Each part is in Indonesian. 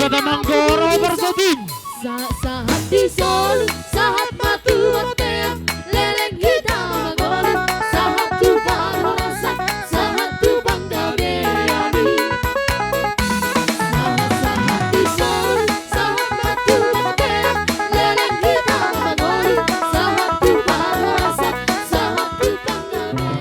Kota Manggoro bersoting. Saat di Solo, saat matu batean, leleng hitam magol, saat tu parosa, saat tu bangga deani. Saat di Solo, saat matu batean, leleng hitam magol, saat tu parosa, saat tu bangga deani.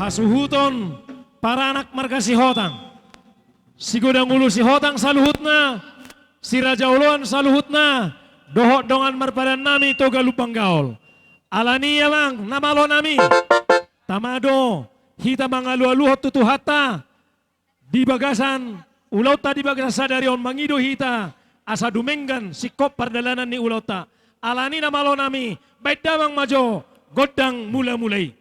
Hasuhuton para anak marga si Hotang. Si Godang Ulu si Hotang saluhutna, si Raja Uluan saluhutna, dohok dongan marpadan nami toga lupang gaol. Alani ya bang, namalo nami. Tamado, hita mangalu-aluhot tutuhata, di bagasan, ulauta di bagasan dari on mangido hita, asa dumenggan sikop pardalanan ni ulauta. Alani namalo nami, baik damang majo, godang mula-mulai.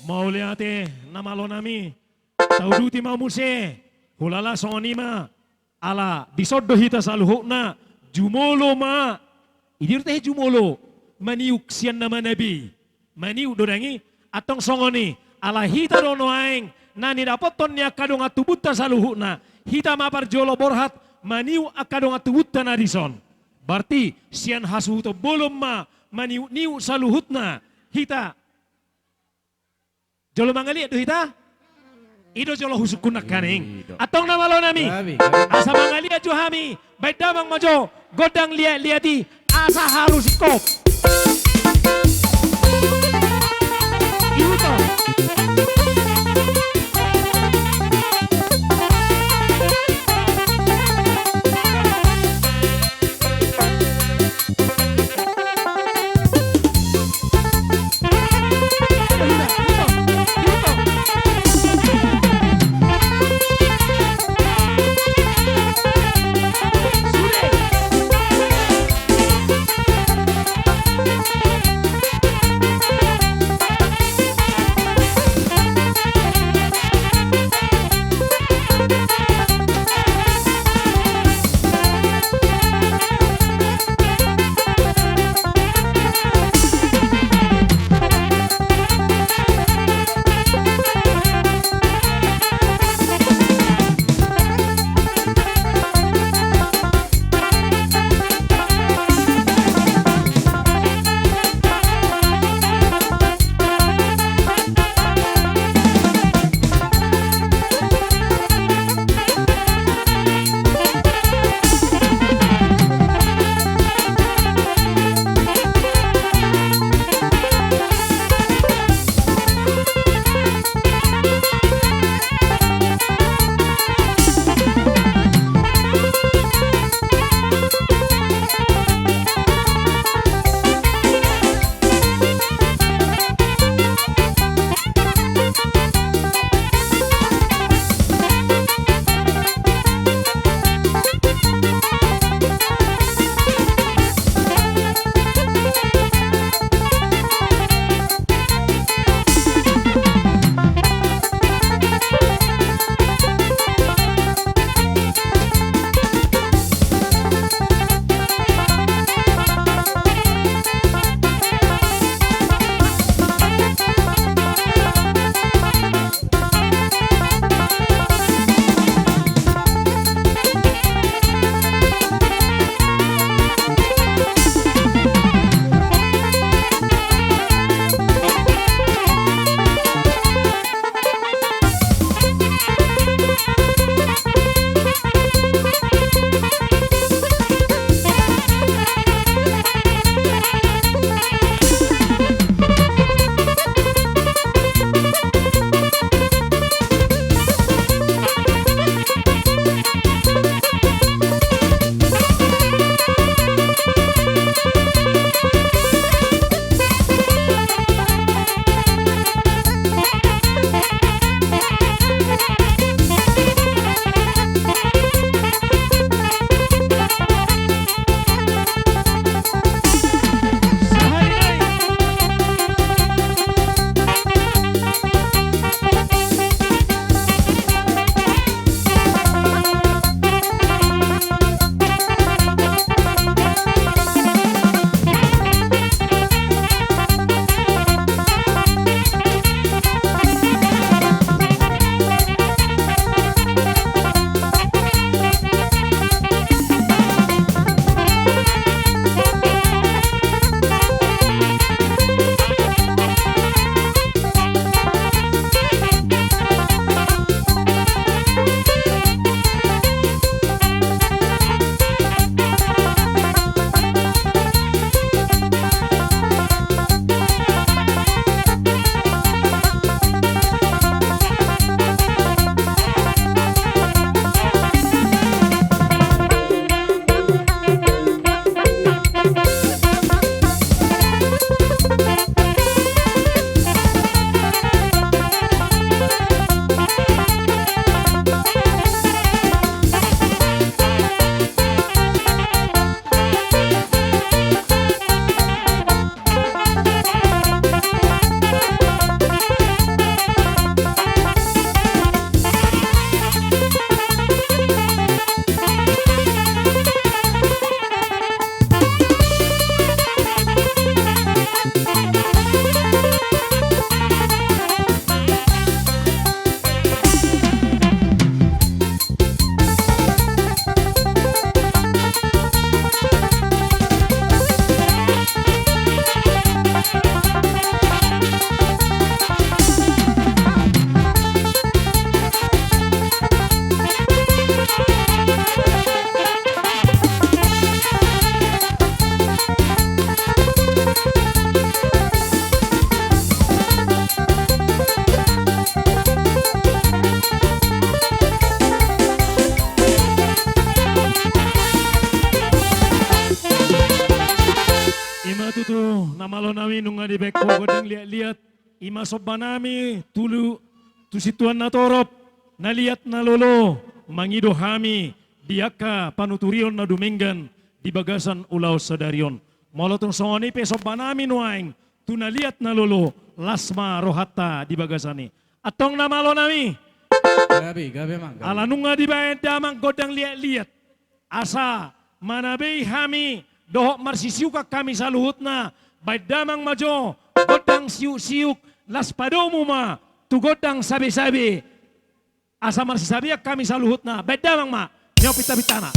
Mau liate namalo nami tau duti mamuse hulala sonima ala disoddo hita saluhukna jumolo ma idir teh jumolo maniuk sian nama nabi maniuk dodangi atong songoni ala hita dono aeng nani dapot tonnya kadong atubutta saluhukna hita mapar jolo borhat maniu akadong atubutta nadison berarti sian hasuhuto bolom ma maniu niu saluhutna hita jolo mangali itu hita, ido jolo husuk kunak kaning. Atong nama lo nami, asa mangali aju hami, baik damang majo, godang liati, asa harus ikop. Ibu to. nami nung nga di beko gadang liat-liat. Ima soba nami tulu tu situan na torop. Naliat na lolo. Mangido hami. Diaka panuturion na duminggan. Di bagasan ulaw sa darion. Molotong soni pe soba nami nuaing. Tu naliat na lolo. Lasma rohata di bagasani. Atong namalo nami. Gabi mang. Ala nung nga di ba damang godang liat-liat. Asa manabay hami. Dohok marsisiukak kami sa luhut na. Bay damang majo. Godang siuk-siuk. Las padomu ma. Tu godang sabi-sabi. Asa marsisabiak kami sa luhut na. Bay damang ma. Nyaw pita-pitana.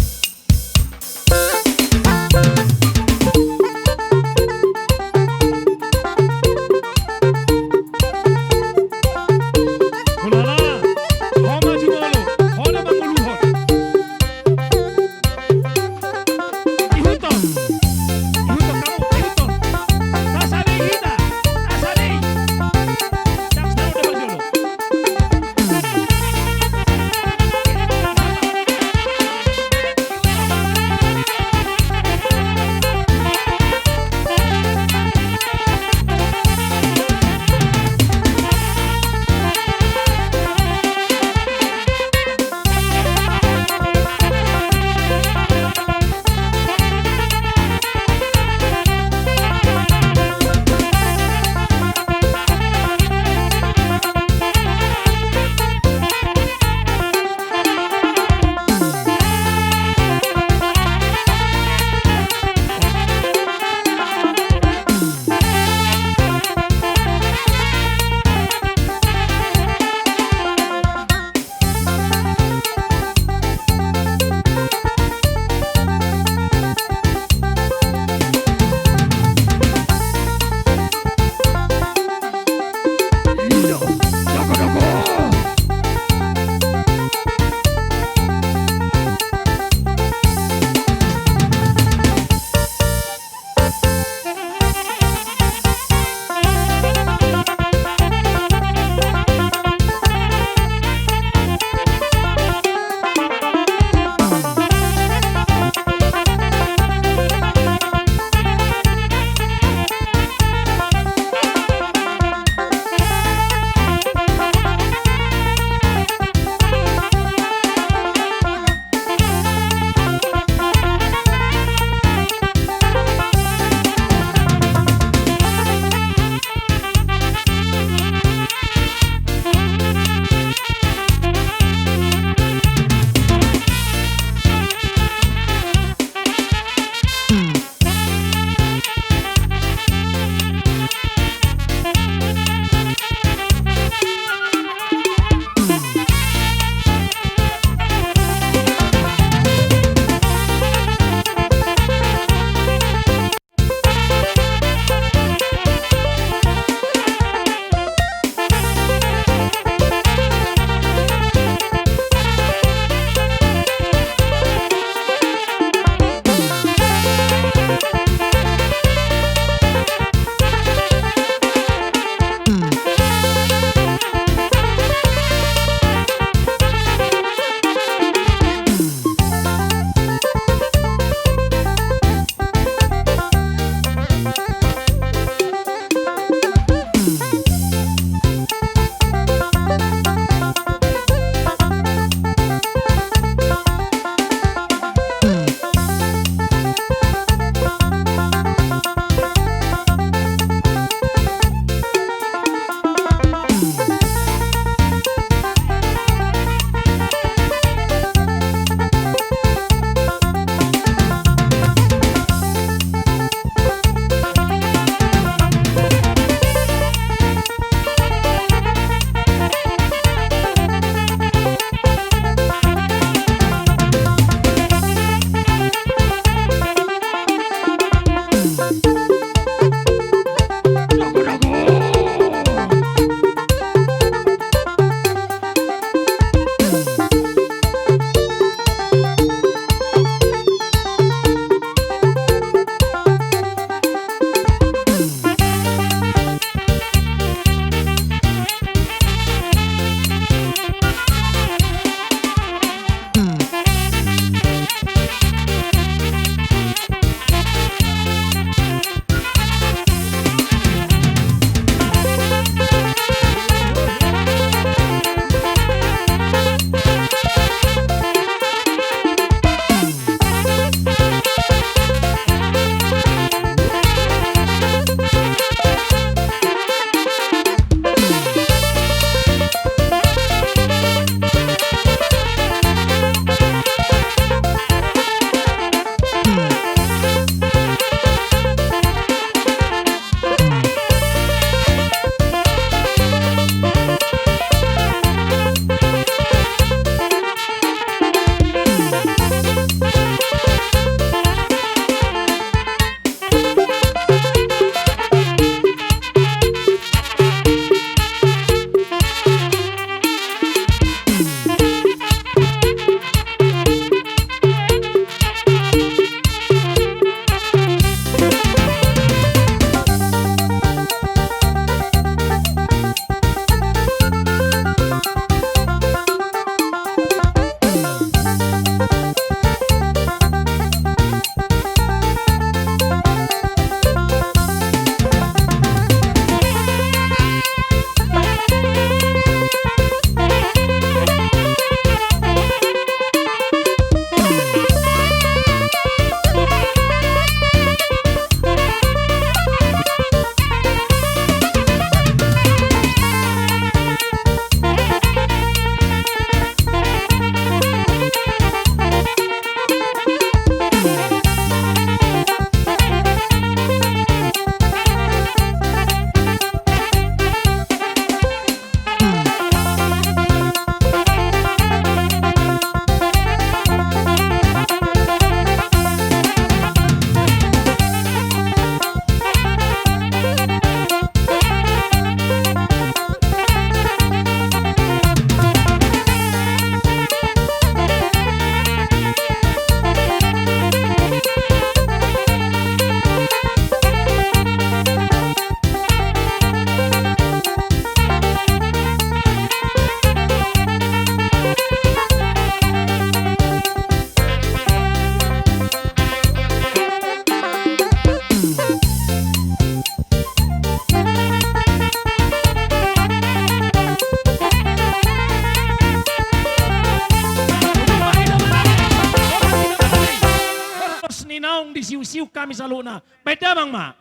siuk kami saluna. Beda bang ma.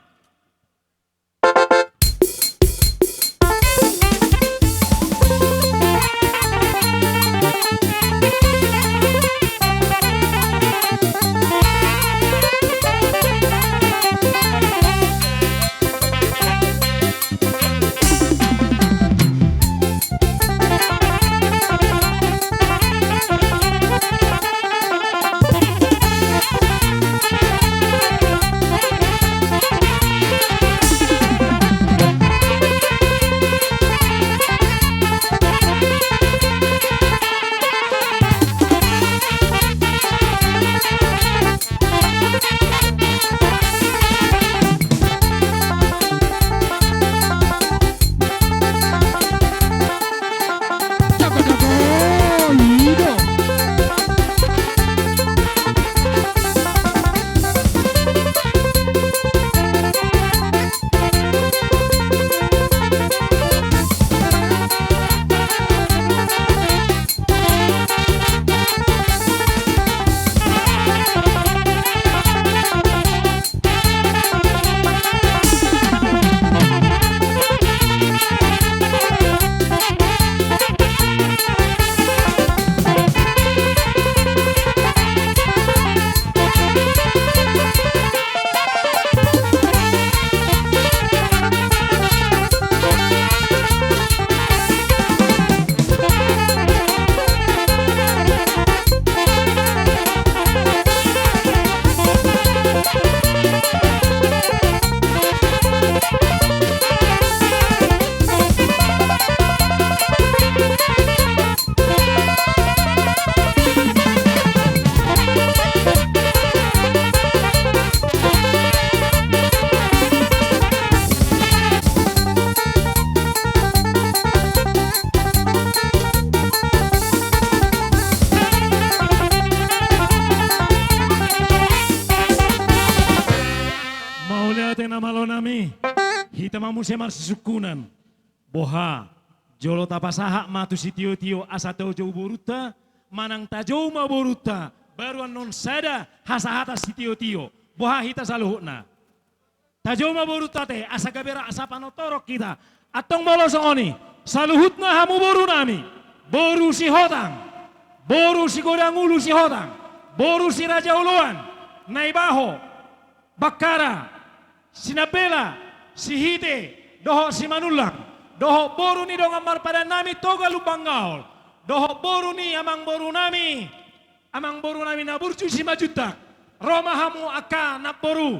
Malonami, hita mamusia marsisukunan, boha, jolo tapasaha matu si tio asa tau jauh boruta, manang tajau ma boruta, baruan non sada hasahata si tio, boha hita saluhutna. Tajau ma boruta te, asa gabera asa panotorok kita, atong molosong oni, saluhutna hamu boru nami, boru si hotang, boru si godang ulu si hotang, boru si raja uluan, naibaho, bakara, Sinabela, si Hite, doho si Manulang, doho boru ni dong amar pada nami toga lubanggaul, doho boru ni amang boru nami na burcu si majutak, romahamu aka na boru.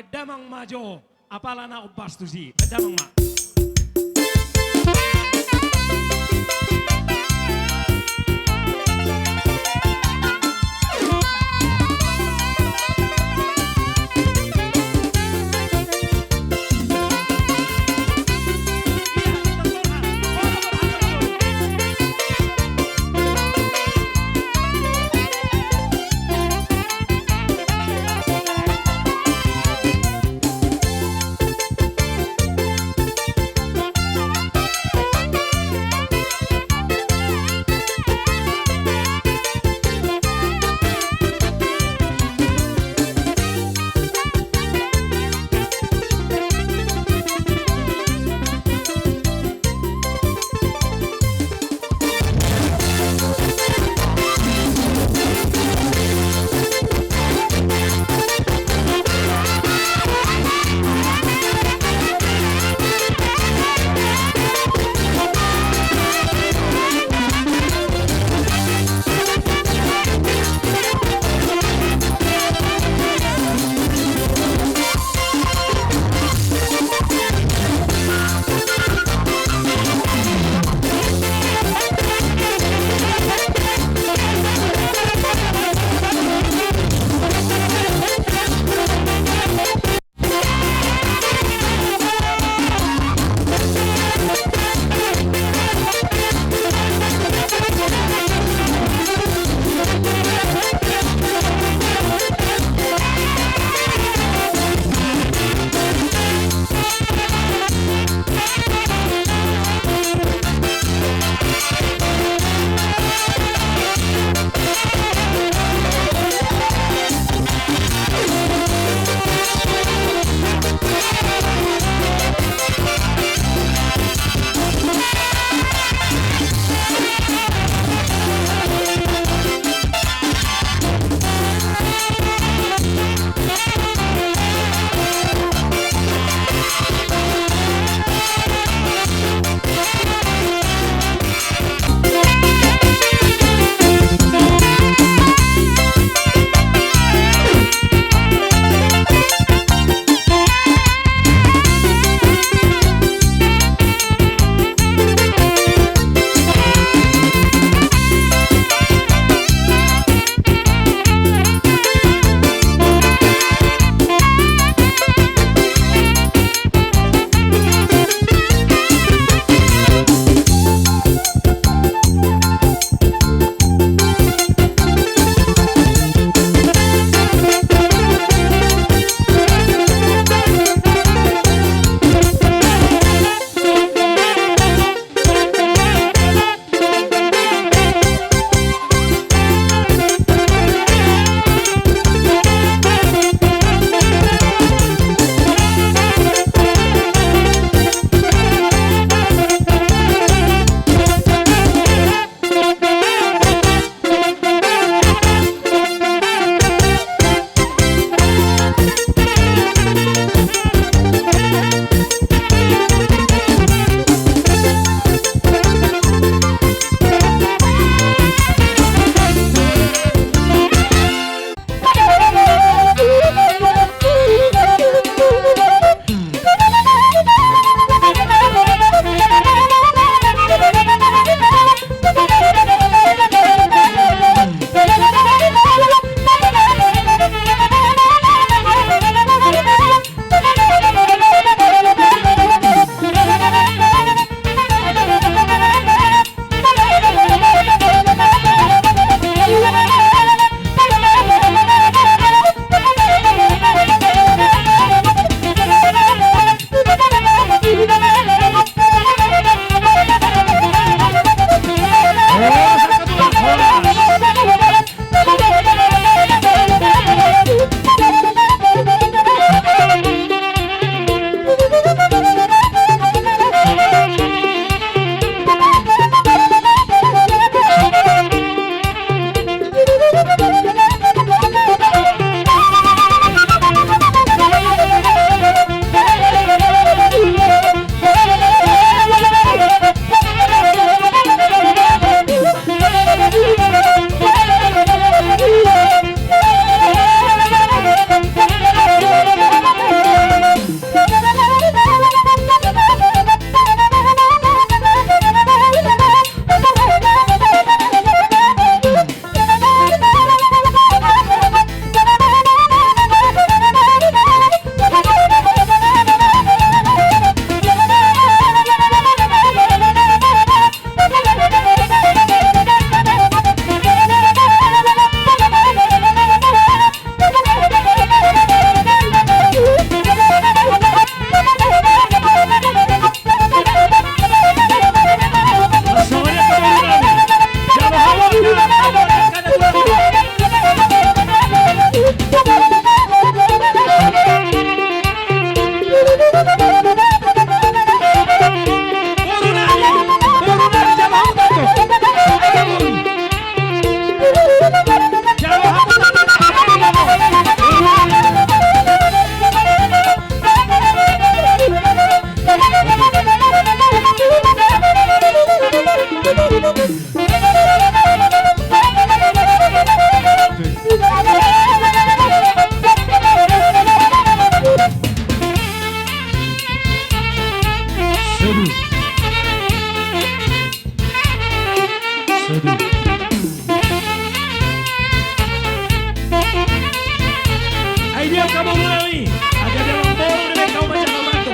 Padamang majo, apala na ubas tu si, padamang ma. Seduh. Ay diam kamu mulai. Ada dalam borong dan kau macam mantu.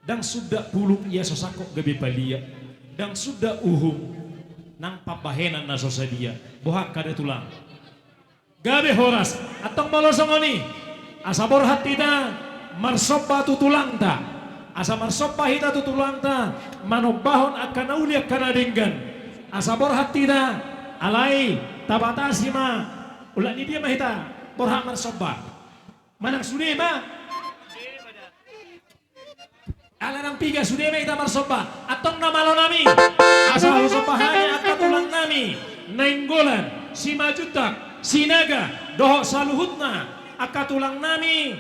Dan sudah puluk ia sosakok gabi palia. Dan sudah uhum nang papahenan na sosadia. Bohak kada tulang. Gabi horas atong malosongoni. Asa borhat tita marsopa tutulang ta. Asa marsopa hita tutulang ta. Manobahon akan nauli akan adinggan. Asa borhat tita alai tabatasi ma. Ulah ni dia mahita borhat marsopa. Manang sudi ma. Ala ng piga sudah may tamar sopa atong namalo nami asa sopa hanya at tulang nami nainggolan si majutak sinaga doho saluhutna akatulang nami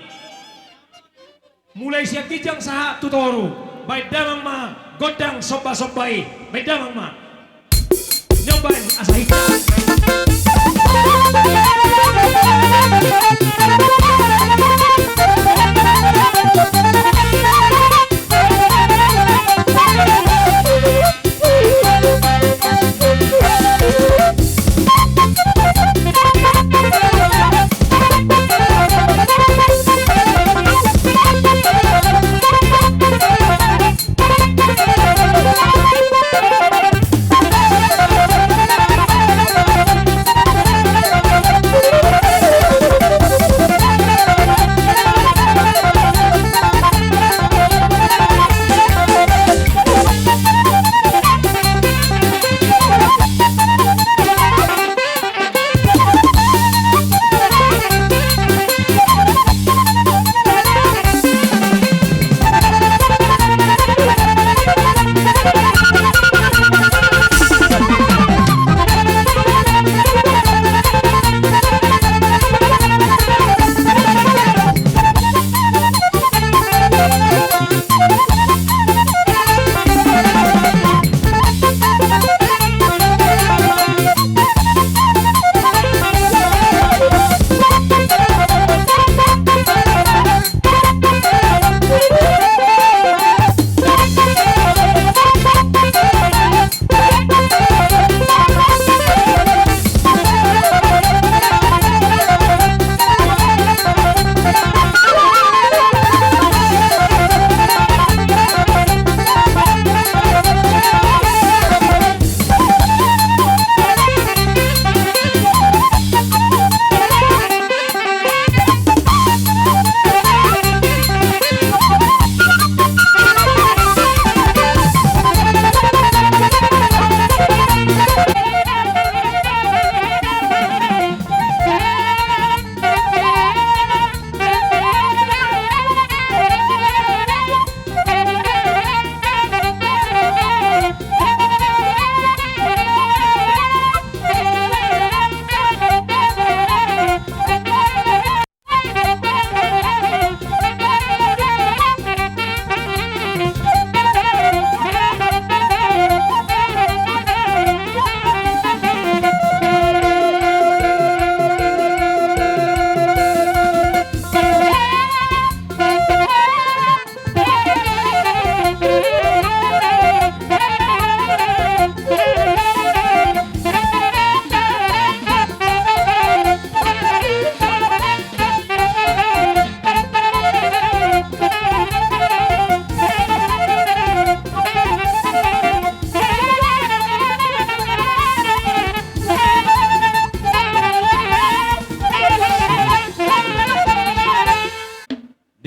mulai siya kijang saha tutoro bay damang ma godang sopa-sopay bay damang ma nyobay asa hitam.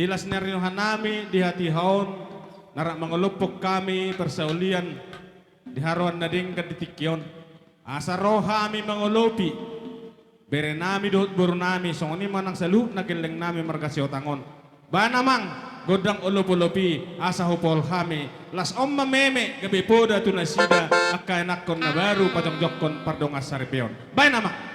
Dilas narinuhan nami di hati haon, narak mangulupok kami persaulian, diharuan na ding kaditikyon. Asa roha mi mangulupi, bere nami duhut buru nami, songoni manang salu nagileng nami margasyo tangon. Ba namang, godang ulup-ulupi, asa hupol kami, las omma meme, gabi poda tunasida, akkainakon na baru pajongjokon pardongas saripion. Ba namang.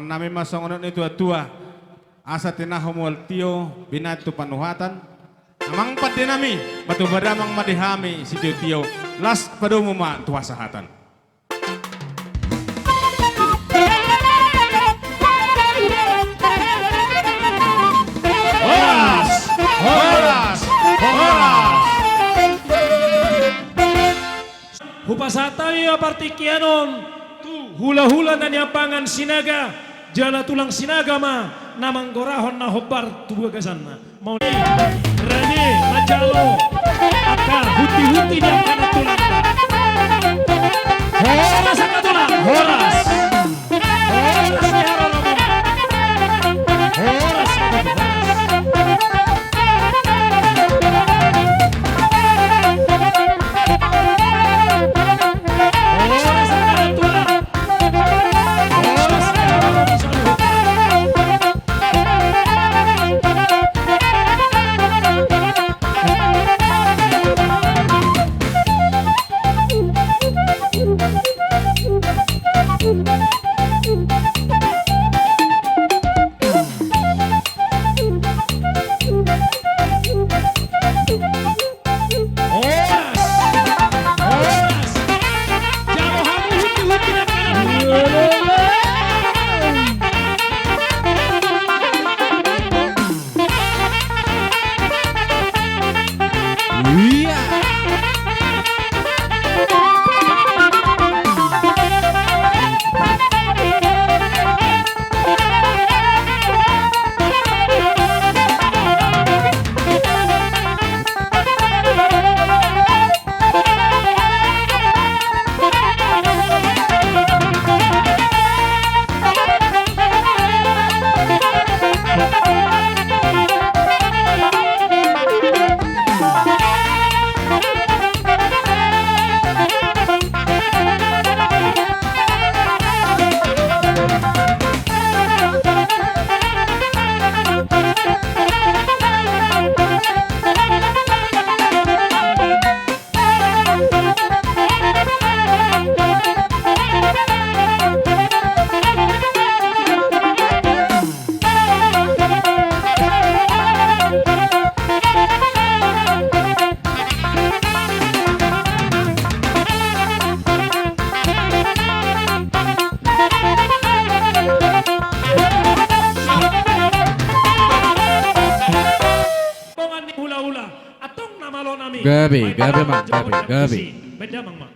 Nami masongonon itu tua asa tinahumul tio binatu panuhatan amang pati nami batu badamang madihami si tio las padumuma tua sahatan. Horas, horas, horas. Hupasatay partikianon tu hula-hula na niyapangan sinaga jala tulang sinaga ma namang gorahon na hobar tubagasan na mau ni rani majalo aka huti-huti niya kana tulang ta horas aka tulang horas horas ni haro na horas aka tulang horas aka tulang Gabi, May gabi, pala Mang, jauh gabi, dari gabi. si. Beda Mang Mang.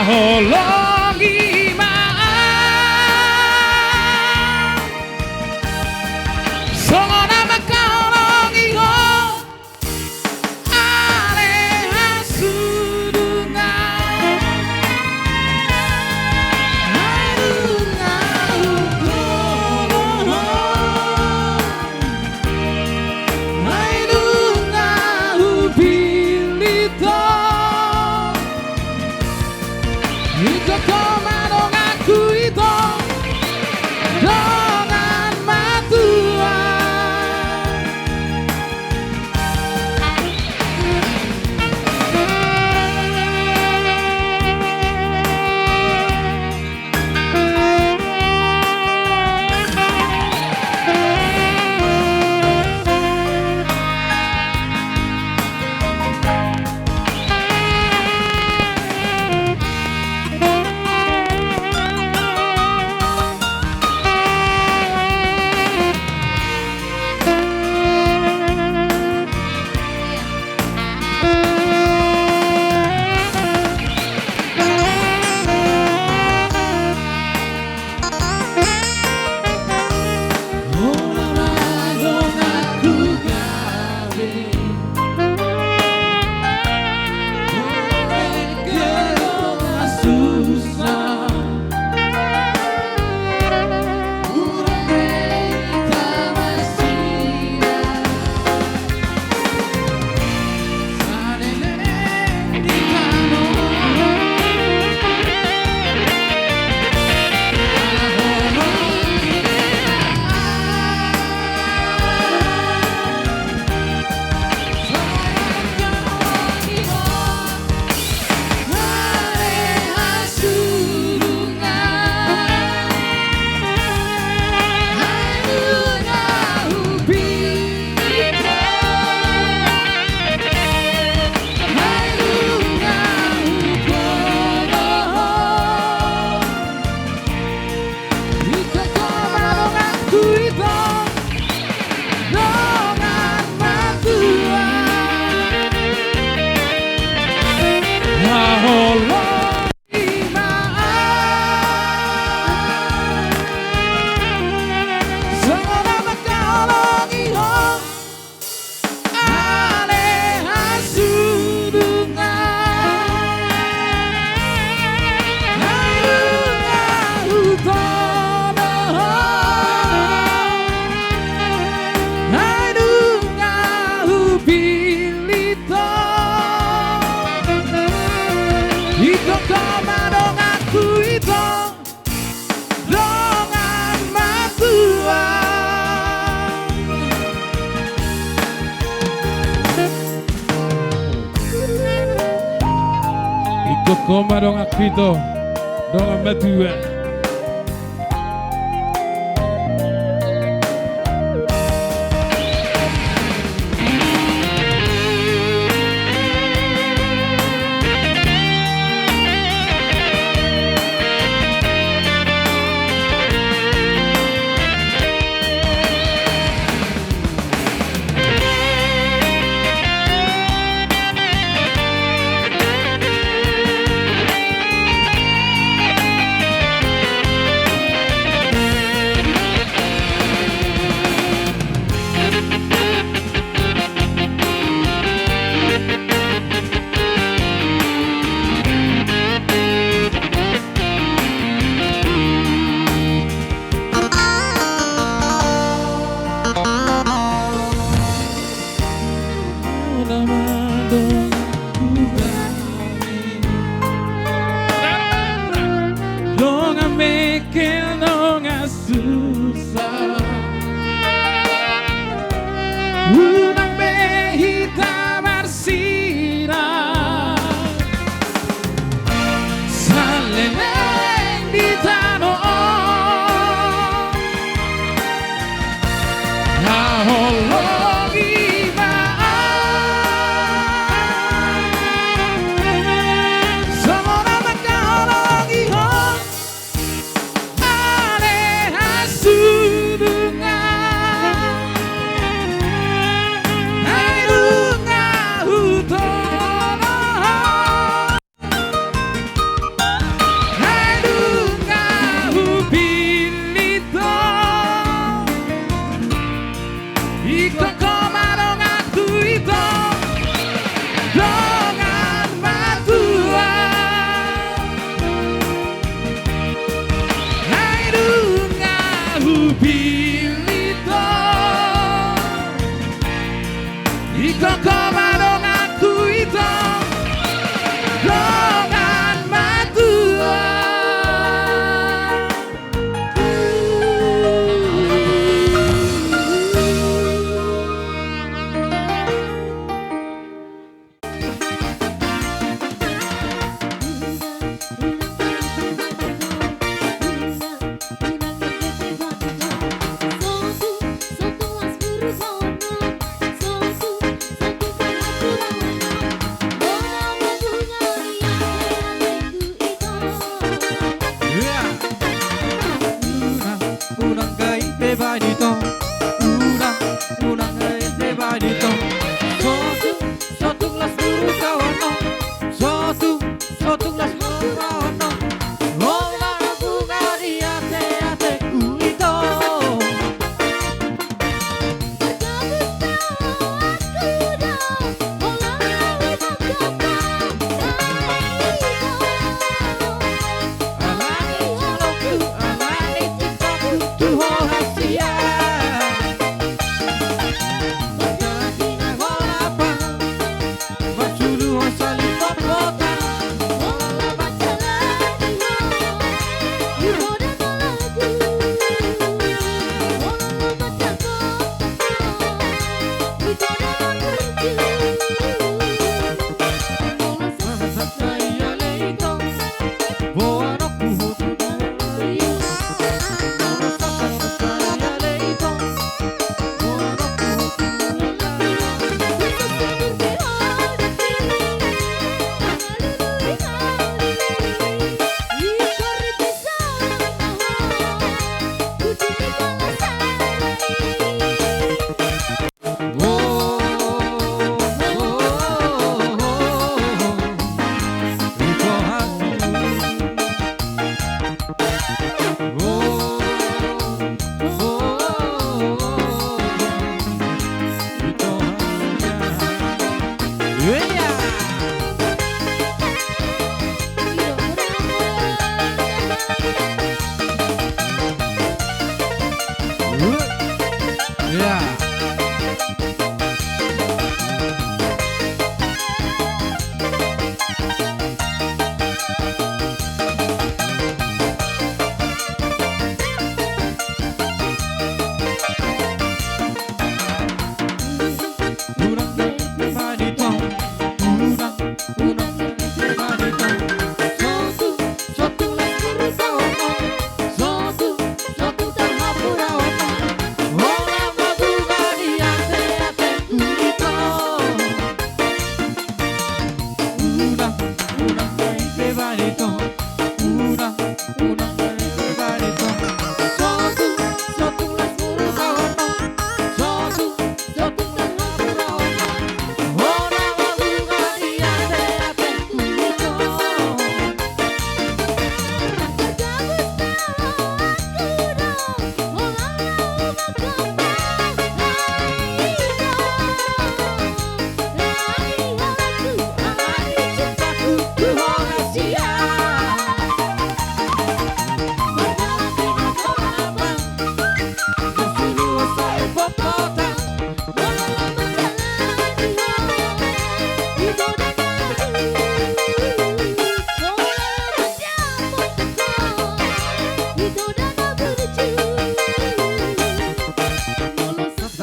Haholongi maan Sona makalongi ho Ale hasudungan Harunga ukolo Harunga ubilito Ito komando ngaku itu dengan matuan Ito komando ngaku itu dengan matuan Ito komando ngaku itu dengan matuan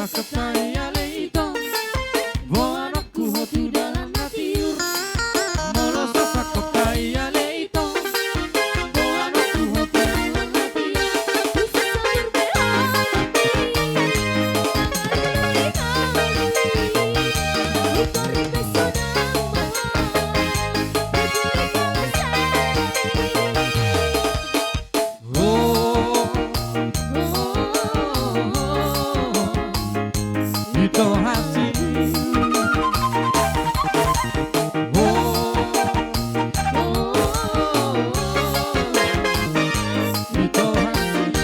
Sakataya leito Boanokku hotu dalam natiur Molo sakataya leito Boanokku hotu dalam natiur Bisa Ito hati Ito hati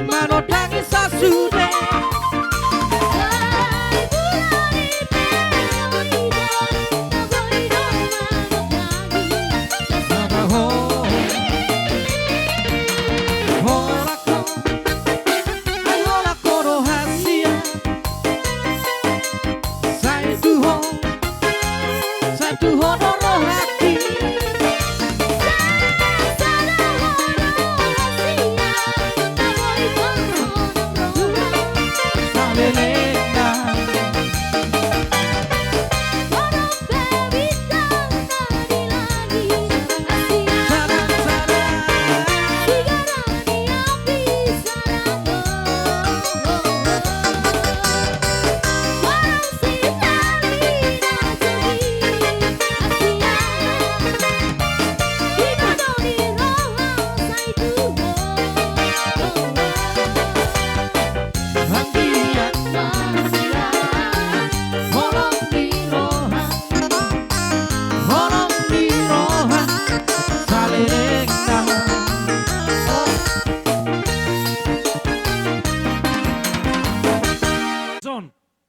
Manodangi sasude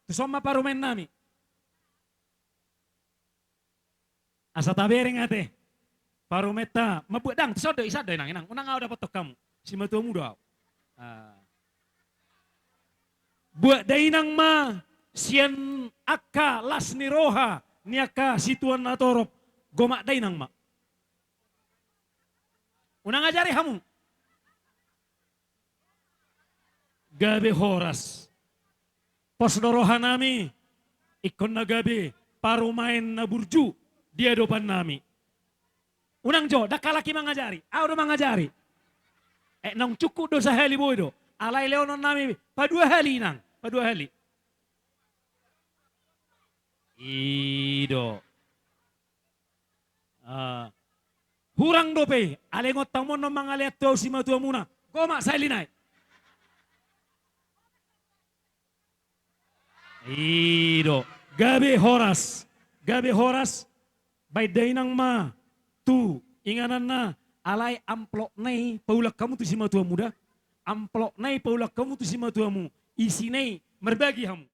Somma parumen nami. Asa tabering ate. Parumeta mabuat dang sodo isada inang unang au dapat kamu. Si matua muda. Buat dainang ma sian akka las niroha niaka situan natorop gomak dainang ma. Unang ajari hamu. Gabe horas. Posdorohan nami, ikon na gabi, parumain na burju, dia depan nami. Unang jo, dakalaki mangajari, do mangajari. Nang cukup dosa heli bodo, alay leonon nami, padua heli nang, padua heli. Ido. Hurang dope, alengot tamon no mangaliat tau si matua muna, goma sailinai. Ido, gabe horas, by dainang ma, tu inganan na, alay amplok nai paulak kamu tu si matua muda, amplok nai paulak kamu tu si matuamu, isi nai merbagi hamu.